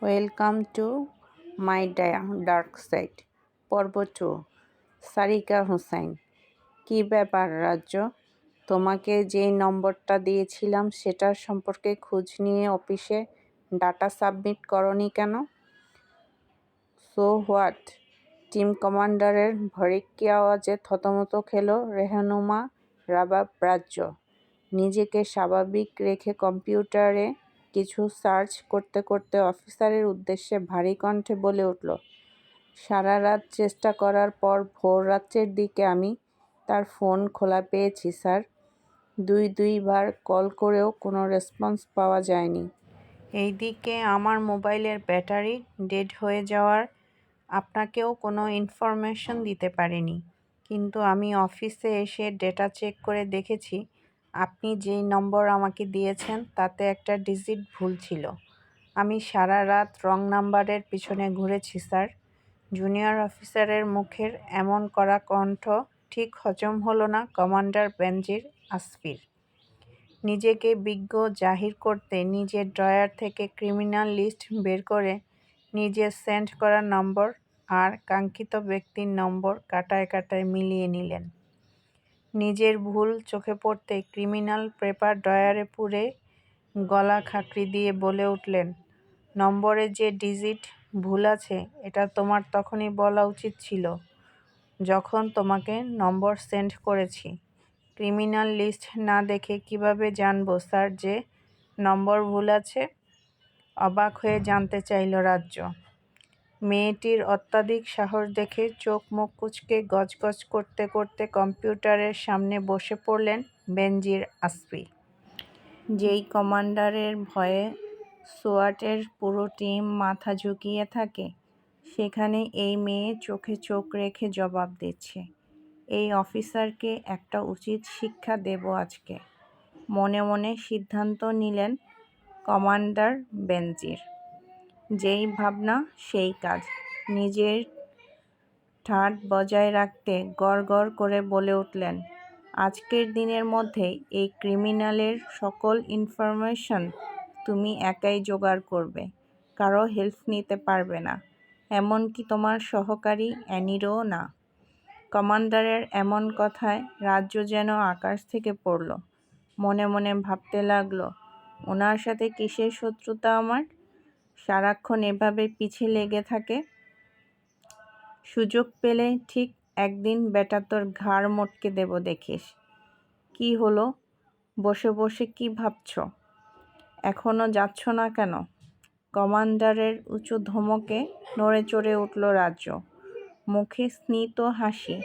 Welcome to my dark side পর্ব 2। সারিকা হোসাইন। কী ব্যাপার রাজ্য? তোমাকে যেই নম্বরটা দিয়েছিলাম সেটার সম্পর্কে খোঁজ নিয়ে অফিসে ডাটা সাবমিট করনি কেন? So what? টিম কমান্ডারের ভড়িক্কি আওয়াজে থতমত খেল রেহনুমা রাবাব রাজ্য। নিজেকে স্বাভাবিক রেখে কম্পিউটারে কিছু সার্চ করতে করতে অফিসারের উদ্দেশ্যে ভারী কণ্ঠে বলে উঠল, সারা রাত চেষ্টা করার পর ভোর রাত্রের দিকে আমি তার ফোন খোলা পেয়েছি স্যার। দুইবার কল করেও কোনো রেসপন্স পাওয়া যায়নি। এইদিকে আমার মোবাইলের ব্যাটারি ডেড হয়ে যাওয়ার আপনাকেও কোনো ইনফরমেশন দিতে পারিনি। কিন্তু আমি অফিসে এসে ডেটা চেক করে দেখেছি আপনি যেই নম্বর আমাকে দিয়েছেন তাতে একটা ডিজিট ভুল ছিল। আমি সারা রাত রং নাম্বারের পিছনে ঘুরেছি স্যার। জুনিয়র অফিসারের মুখের এমন কড়া কণ্ঠ ঠিক হজম হলো না কমান্ডার বেনজির আসফির। নিজেকে বিজ্ঞ জাহির করতে নিজের ড্রয়ার থেকে ক্রিমিনাল লিস্ট বের করে নিজের সেন্ড করা নম্বর আর কাঙ্ক্ষিত ব্যক্তির নম্বর কাটায় কাটায় মিলিয়ে নিলেন। নিজের ভুল চোখে পড়তে ক্রিমিনাল পেপার ড্রয়ারে পুরে গলা খাঁকড়ি দিয়ে বলে উঠলেন, নম্বরে যে ডিজিট ভুল আছে এটা তোমার তখনই বলা উচিত ছিল যখন তোমাকে নম্বর সেন্ড করেছি। ক্রিমিনাল লিস্ট না দেখে কিভাবে জানবো স্যার যে নম্বর ভুল আছে? অবাক হয়ে জানতে চাইল রাজ্য। মেয়েটির অত্যাধিক সাহস দেখে চোখ মুখ কুঁচকে গজগজ করতে করতে কম্পিউটারের সামনে বসে পড়লেন বেনজির আসফি। যেই কমান্ডারের ভয়ে সোয়াটের পুরো টিম মাথা ঝুঁকিয়ে থাকে, সেখানে এই মেয়ে চোখে চোখ রেখে জবাব দিচ্ছে। এই অফিসারকে একটা উচিত শিক্ষা দেব আজকে, মনে মনে সিদ্ধান্ত নিলেন কমান্ডার বেনজির। যেই ভাবনা সেই কাজ। নিজের ঠাট বজায় রাখতে গড়গড় করে বলে উঠলেন, আজকের দিনের মধ্যেই এই ক্রিমিনালের সকল ইনফরমেশন তুমি একাই জোগাড় করবে, কারো হেল্প নিতে পারবে না, এমনকি তোমার সহকারী অ্যানিরও না। কমান্ডারের এমন কথায় রাজ্য যেন আকাশ থেকে পড়ল। মনে মনে ভাবতে লাগলো, ওনার সাথে কিসের শত্রুতা আমার? সারাক্ষণ এভাবে পিছে লেগে থাকে। সুযোগ পেলে ঠিক একদিন বেটা তোর ঘাড় মটকে দেব দেখিস। কি হলো? বসে বসে কি ভাবছ? এখনো যাচ্ছ না কেন? কমান্ডারের উঁচু ধমকে নড়ে চড়ে উঠল রাজ্য। মুখে স্নিত হাসি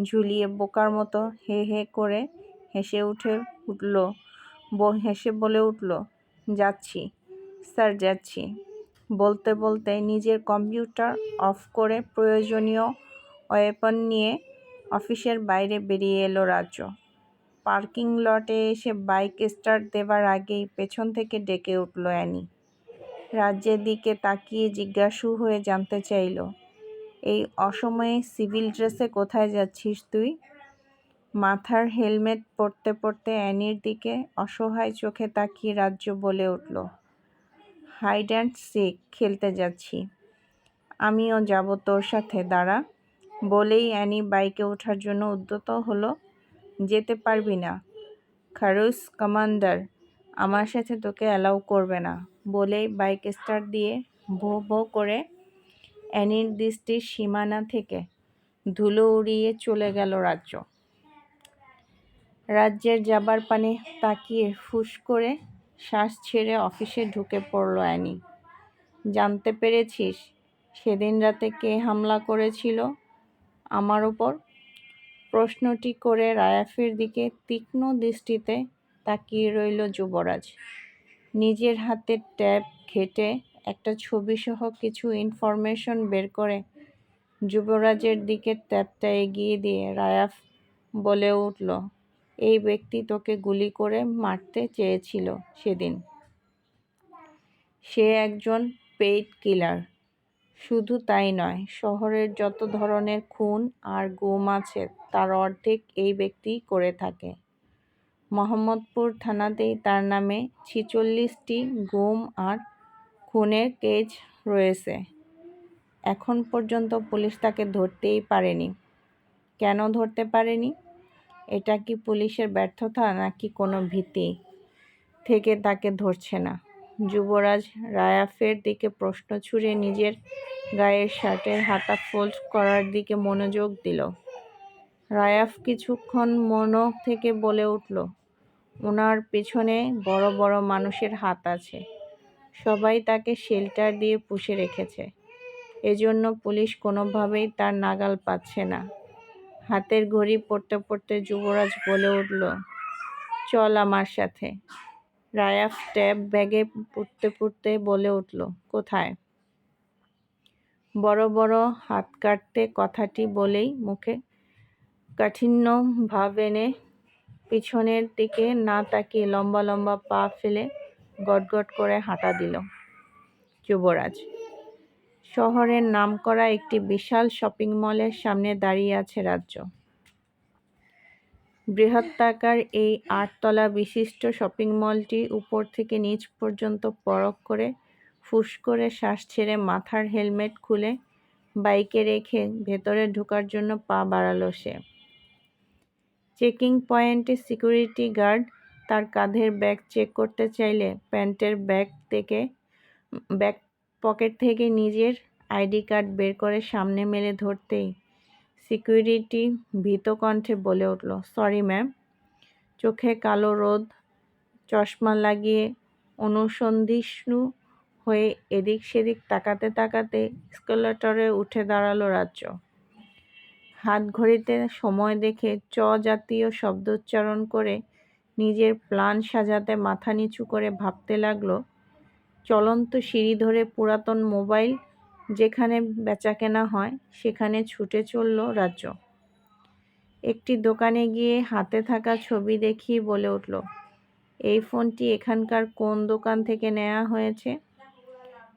ঝুলিয়ে বোকার মতো হে হে করে হেসে বলে উঠল, যাচ্ছি স্যার, যাচ্ছি। বলতে বলতে নিজের কম্পিউটার অফ করে প্রয়োজনীয় ওয়েপন নিয়ে অফিসের বাইরে বেরিয়ে এলো রাজ্য। পার্কিং লটে এসে বাইক স্টার্ট দেবার আগেই পেছন থেকে ডেকে উঠল অ্যানি। রাজ্যের দিকে তাকিয়ে জিজ্ঞাসু হয়ে জানতে চাইল, এই অসময়ে সিভিল ড্রেসে কোথায় যাচ্ছিস তুই? মাথার হেলমেট পরতে পরতে অ্যানির দিকে অসহায় চোখে তাকিয়ে রাজ্য বলে উঠল, হাইড অ্যান্ড সিক খেলতে যাচ্ছি। আমিও যাব তোর সাথে, দাঁড়া। বলেই অ্যানি বাইকে ওঠার জন্য উদ্যত হলো। যেতে পারবি না খারুস, কমান্ডার আমার সাথে তোকে অ্যালাউ করবে না। বলেই বাইক স্টার্ট দিয়ে ভো ভো করে অ্যানির দৃষ্টির সীমানা থেকে ধুলো উড়িয়ে চলে গেল রাজ্য। রাজ্যের যাবার পানে তাকিয়ে ফুস করে শ্বাস ছেড়ে অফিসে ঢুকে পড়ল অ্যানি। জানতে পেরেছিস সেদিন রাতে কে হামলা করেছিল আমার ওপর? প্রশ্নটি করে রায়াফের দিকে তীক্ষ্ণ দৃষ্টিতে তাকিয়ে রইল যুবরাজ। নিজের হাতের ট্যাব ঘেঁটে একটা ছবিসহ কিছু ইনফরমেশন বের করে যুবরাজের দিকে ট্যাবটা এগিয়ে দিয়ে রায়াফ বলে উঠল, এই ব্যক্তি তোকে গুলি করে মারতে চেয়েছিল সেদিন। সে একজন পেইড কিলার। শুধু তাই নয়, শহরের যত ধরনের খুন আর গুম আছে তার অর্ধেক এই ব্যক্তিই করে থাকে। মোহাম্মদপুর থানাতেই তার নামে ৪৬টি গুম আর খুনের কেস রয়েছে। এখন পর্যন্ত পুলিশ তাকে ধরতেই পারেনি। কেন ধরতে পারেনি? এটা কি পুলিশের ব্যর্থতা নাকি কোনো ভীতি থেকে তাকে ধরছে না? যুবরাজ রায়াফের দিকে প্রশ্ন ছুড়ে নিজের গায়ের শার্টের হাতা ফোল্ড করার দিকে মনোযোগ দিল। রায়াফ কিছুক্ষণ মন থেকে বলে উঠল, ওনার পেছনে বড় বড় মানুষের হাত আছে। সবাই তাকে শেল্টার দিয়ে পুষে রেখেছে। এজন্য পুলিশ কোনোভাবেই তার নাগাল পাচ্ছে না। হাতের ঘড়ি পড়তে পড়তে যুবরাজ বলে উঠল, চল আমার সাথে। রায়াফ ট্যাব ব্যাগে পুড়তে পুড়তে বলে উঠল, কোথায়? বড় বড় হাত কাটতে কথাটি বলেই মুখে কাঠিন্য ভাব এনে পিছনের দিকে না তাকিয়ে লম্বা লম্বা পা ফেলে গটগট করে হাঁটা দিল যুবরাজ। শহরের নামকরা একটি বিশাল শপিং মলের সামনে দাঁড়িয়ে আছে রাজ্য। বৃহত্তাকার এই ৮ তলা বিশিষ্ট শপিং মলটি উপর থেকে নিচ পর্যন্ত পরখ করে ফুস করে শ্বাস ছেড়ে মাথার হেলমেট খুলে বাইকে রেখে ভেতরে ঢোকার জন্য পা বাড়ালো সে। চেকিং পয়েন্টে সিকিউরিটি গার্ড তার কাঁধের ব্যাগ চেক করতে চাইলে প্যান্টের ব্যাগ পকেট থেকে নিজের আইডি কার্ড বের করে সামনে মেলে ধরতেই সিকিউরিটি ভীত কণ্ঠে বলে উঠল, সরি ম্যাম। চোখে কালো রোদ, চশমা লাগিয়ে অনুসন্ধিৎসু হয়ে এদিক সেদিক তাকাতে তাকাতে এস্কেলেটরে উঠে দাঁড়ালো রাজ্য। হাত ঘড়িতে সময় দেখে চ জাতীয় শব্দোচ্চারণ করে নিজের প্ল্যান সাজাতে মাথা নিচু করে ভাবতে লাগলো, চলন্ত সিঁড়ি ধরে পুরাতন মোবাইল যেখানে বেচাকেনা হয় সেখানে ছুটে চলল রাজ্য। একটি দোকানে গিয়ে হাতে থাকা ছবি দেখিয়ে বলে উঠল, এই ফোনটি এখানকার কোন দোকান থেকে নেওয়া হয়েছে?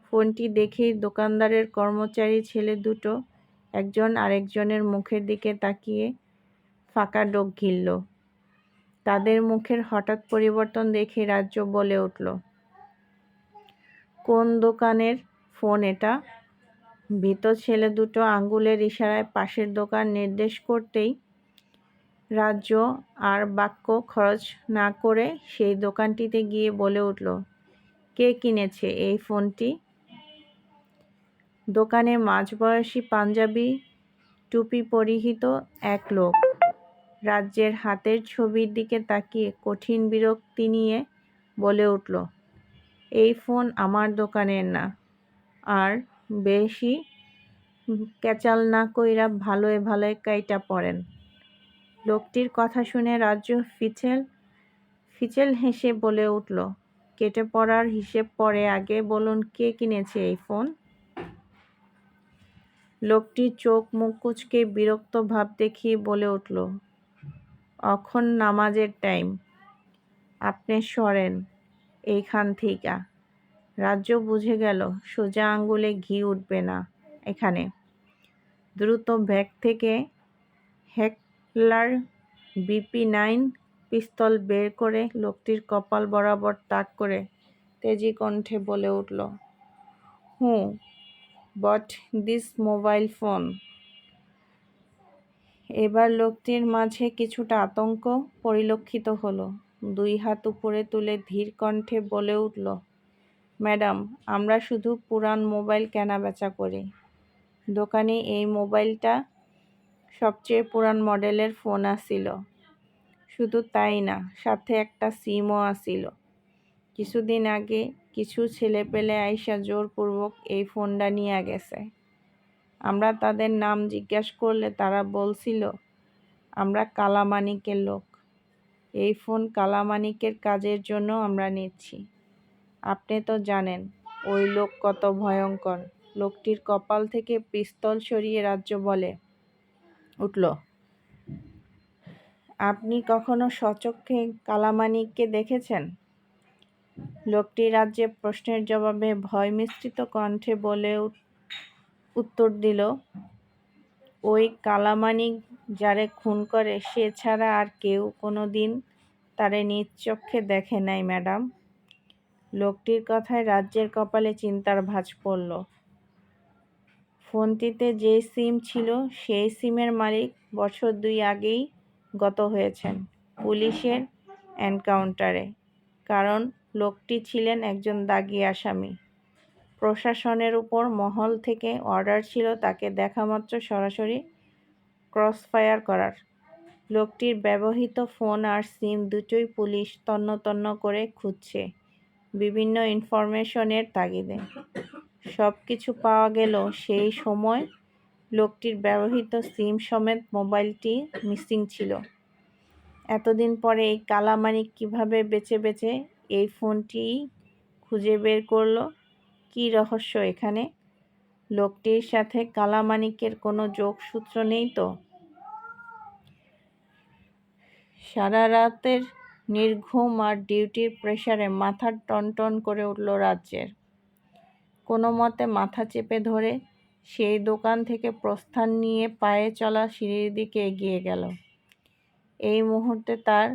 ফোনটি দেখেই দোকানদারের কর্মচারী ছেলে দুটো একজন আরেকজনের মুখের দিকে তাকিয়ে ফাঁকা ডোক গিলল। তাদের মুখের হঠাৎ পরিবর্তন দেখে রাজ্য বলে উঠল, কোন দোকানের ফোন এটা? ভীত ছেলে দুটো আঙ্গুলের ইশারায় পাশের দোকান নির্দেশ করতেই রাজ্য আর বাক্য খরচ না করে সেই দোকানটিতে গিয়ে বলে উঠল, কে কিনেছে এই ফোনটি? দোকানে মাঝবয়সী পাঞ্জাবি টুপি পরিহিত এক লোক রাজ্যের হাতের ছবির দিকে তাকিয়ে কঠিন বিরক্তি নিয়ে বলে উঠল, এই ফোন আমার দোকানের না। আর বেশি ক্যাচাল না কইরা ভালোয় ভালোয় কাইটা পড়েন। লোকটির কথা শুনে রাজ্য ফিচেল হেসে বলে উঠল, কেটে পড়ার হিসেব পরে, আগে বলুন কে কিনেছে এই ফোন? লোকটি চোখ মুখ কুঁচকে বিরক্ত ভাব দেখিয়ে বলে উঠল, অখন নামাজের টাইম, আপনি সরেন এইখান থিকা। রাজ্য বুঝে গেল সোজা আঙ্গুলে ঘি উঠবে না এখানে। দ্রুত ব্যাগ থেকে হেকলার BP9 পিস্তল বের করে লোকটির কপাল বরাবর তাক করে তেজি কণ্ঠে বলে উঠল, হু বট দিস মোবাইল ফোন? এবার লোকটির মাঝে কিছুটা আতঙ্ক পরিলক্ষিত হলো। 2 হাত উপরে তুলে ধীর কণ্ঠে বলে উঠল, ম্যাডাম, আমরা শুধু পুরান মোবাইল কেনাবেচা করি। দোকানে এই মোবাইলটা সবচেয়ে পুরান মডেলের ফোন আছিল। শুধু তাই না, সাথে একটা সিমও আছিল। কিছুদিন আগে কিছু ছেলেপেলে আইসা জোরপূর্বক এই ফোনটা নিয়ে গেছে। আমরা তাদের নাম জিজ্ঞেস করলে তারা বলছিল, আমরা কালামানিকের লোক। এই ফোন কালামানিকের কাজের জন্য আমরা নিচ্ছি। আপনি তো জানেন ওই লোক কত ভয়ঙ্কর। লোকটির কপাল থেকে পিস্তল সরিয়ে রাজ্য বলে উঠল, আপনি কখনো সচক্ষে কালামানিককে দেখেছেন? লোকটি রাজ্যের প্রশ্নের জবাবে ভয় মিশ্রিত কণ্ঠে বলে উত্তর দিল, ওই কালামানিক যারে খুন করে সে ছাড়া আর কেউ কোনো দিন তারে নিজ চক্ষে দেখে নাই ম্যাডাম। লোকটির কথায় রাজ্যের কপালে চিন্তার ভাঁজ পড়ল। ফোনটিতে যে সিম ছিল সেই সিমের মালিক বছর 2 আগেই গত হয়েছেন পুলিশের এনকাউন্টারে। কারণ লোকটি ছিলেন একজন দাগী আসামি। প্রশাসনের উপর মহল থেকে অর্ডার ছিল তাকে দেখামাত্র সরাসরি ক্রসফায়ার করার। লোকটির ব্যবহৃত ফোন আর সিম দুটোই পুলিশ তন্ন তন্ন করে খুঁজছে বিভিন্ন ইনফরমেশনের তাগিদে। সব কিছু পাওয়া গেল সেই সময় লোকটির ব্যবহৃত সিম সমেত মোবাইলটি মিসিং ছিল। এতদিন পরে এই কালামানিক কীভাবে বেছে বেছে এই ফোনটি খুঁজে বের করলো? কী রহস্য এখানে? লোকটির সাথে কালামানিকের কোনো যোগসূত্র নেই তো? সারা রাতের নির্ঘুম আর ডিউটির প্রেসারে মাথা টনটন করে উঠল রাজ্যের। কোনো মতে মাথা চেপে ধরে সেই দোকান থেকে প্রস্থান নিয়ে পায়ে চলা সিঁড়ির দিকে এগিয়ে গেল। এই মুহূর্তে তার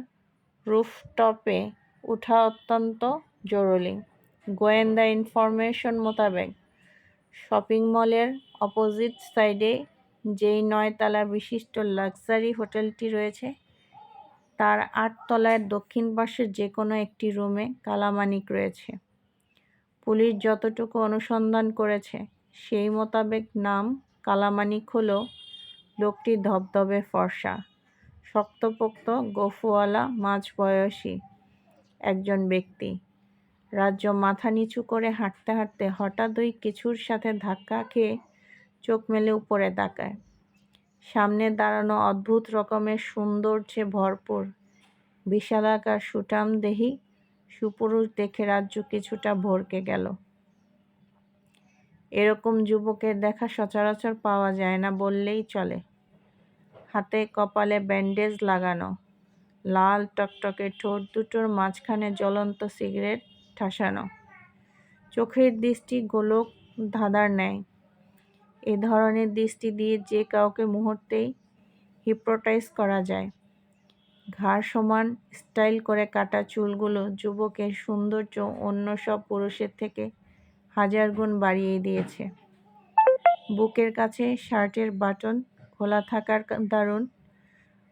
রুফটপে ওঠা অত্যন্ত জরুরি। গোয়েন্দা ইনফরমেশন মোতাবেক শপিং মলের অপোজিট সাইডে যেই 9 তলা বিশিষ্ট লাক্সারি হোটেলটি রয়েছে তার 8 তলায় দক্ষিণ পাশের যে কোনো একটি রুমে কালামানিক রয়েছে। পুলিশ যতটুকু অনুসন্ধান করেছে সেই মোতাবেক নাম কালামানিক হলেও লোকটি ধবধবে ফর্সা, শক্তপোক্ত, গোঁফওয়ালা, মাঝবয়সী একজন ব্যক্তি। রাজ্য মাথা নিচু করে হাঁটতে হাঁটতে হঠাৎই কিছুর সাথে ধাক্কা খেয়ে চোখ মেলে উপরে তাকায়। সামনে দাঁড়ানো অদ্ভুত রকমের সৌন্দর্যে ভরপুর বিশালাকার সুঠামদেহী সুপুরুষ দেখে রাজ্য কিছুটা ভড়কে গেল। এরকম যুবকের দেখা সচরাচর পাওয়া যায় না বললেই চলে। হাতে কপালে ব্যান্ডেজ লাগানো, লাল টকটকে ঠোঁট দুটোর মাঝখানে জ্বলন্ত সিগারেট ঠাসানো, চোখের দৃষ্টি গোলক ধাঁধার ন্যায়। এ ধরনের দৃষ্টি দিয়ে যে কাউকে মুহূর্তেই হিপনোটাইজ করা যায়। ঘাড় সমান স্টাইল করে কাটা চুলগুলো যুবকের সৌন্দর্য অন্য সব পুরুষের থেকে 1000 গুণ বাড়িয়ে দিয়েছে। বুকের কাছে শার্টের বাটন খোলা থাকার দারুণ,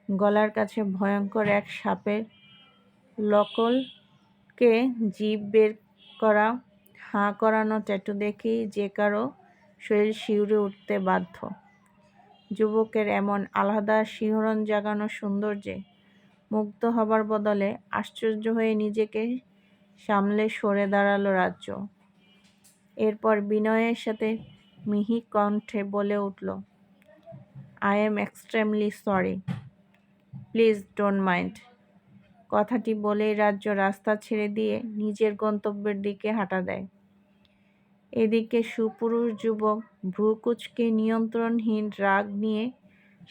গলার কাছে ভয়ঙ্কর এক সাপের লকলকে জিভ বের করা হাঁ করানো ট্যাটু দেখেই যে কারো শরীর শিউরে উঠতে বাধ্য। যুবকের এমন আলাদা শিহরণ জাগানো সৌন্দর্যে মুগ্ধ হবার বদলে আশ্চর্য হয়ে নিজেকে সামলে সরে দাঁড়ালো রাজ্য। এরপর বিনয়ের সাথে মিহি কণ্ঠে বলে উঠল, I am extremely sorry, please don't mind. কথাটি বলেই রাজ্য রাস্তা ছেড়ে দিয়ে নিজের গন্তব্যের দিকে হাঁটা দেয়। এদিকে সুপুরুষ যুবক ভ্রু কুঁচকে নিয়ন্ত্রণহীন রাগ নিয়ে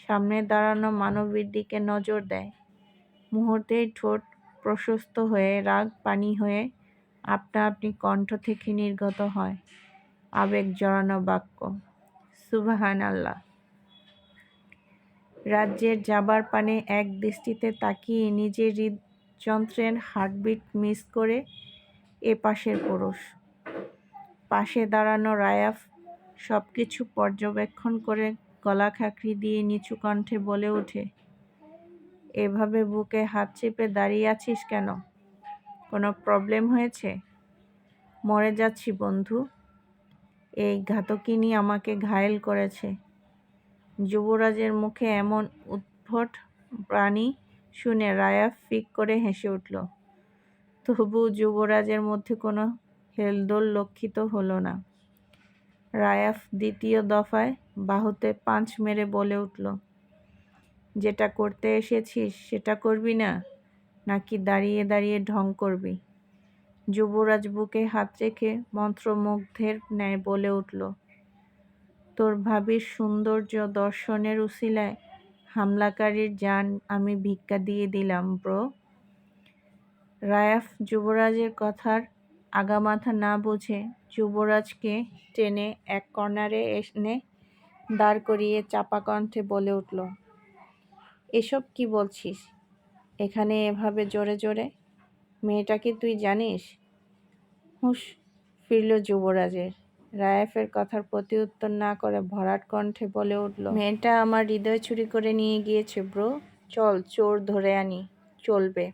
সামনে দাঁড়ানো মানবীর দিকে নজর দেয়। মুহূর্তেই ঠোঁট প্রশস্ত হয়ে রাগ পানি হয়ে আপনা আপনি কণ্ঠ থেকে নির্গত হয় আবেগ জড়ানো বাক্য, সুবহানাল্লাহ। রাজ্যের যাবার পানে এক দৃষ্টিতে তাকিয়ে নিজের হৃদযন্ত্রের হার্টবিট মিস করে এ পাশের পুরুষ। পাশে দাঁড়ানো রায়াফ সব কিছু পর্যবেক্ষণ করে গলা খাঁকরি দিয়ে নিচু কণ্ঠে বলে ওঠে, এভাবে বুকে হাত চেপে দাঁড়িয়ে আছিস কেন? কোনো প্রবলেম হয়েছে? মরে যাচ্ছি বন্ধু, এই ঘাতকিনী আমাকে ঘায়েল করেছে। যুবরাজের মুখে এমন উদ্ভট বাণী শুনে রায়াফ ফিক করে হেসে উঠল। তবু যুবরাজের মধ্যে কোনো হেলদোল লক্ষিত হলো না। রায়াফ দ্বিতীয় দফায় বাহুতে পাঁচ মেরে বলে উঠল, যেটা করতে এসেছিস সেটা করবি না, নাকি দাঁড়িয়ে দাঁড়িয়ে ঢং করবি? যুবরাজ বুকে হাত রেখে মন্ত্রমুগ্ধের ন্যায় বলে উঠল, তোর ভাবির সৌন্দর্য দর্শনের উসিলায় হামলাকারীর জান আমি ভিক্ষা দিয়ে দিলাম ব্রো। রায়াফ যুবরাজের কথার আগামাথা না বুঝে যুবরাজকে টেনে এক কর্নারে এনে দাঁড় করিয়ে চাপা কণ্ঠে বলে উঠল, এসব কি বলছিস এখানে এভাবে জোরে জোরে? মেয়েটা কি তুই জানিস? হুঁশ ফিরল যুবরাজের। রায়াফের কথার প্রতিউত্তর না করে ভরাট কণ্ঠে বলে উঠল, মেয়েটা আমার হৃদয় চুরি করে নিয়ে গিয়েছে ব্রো। চল চোর ধরে আনি। চলবে।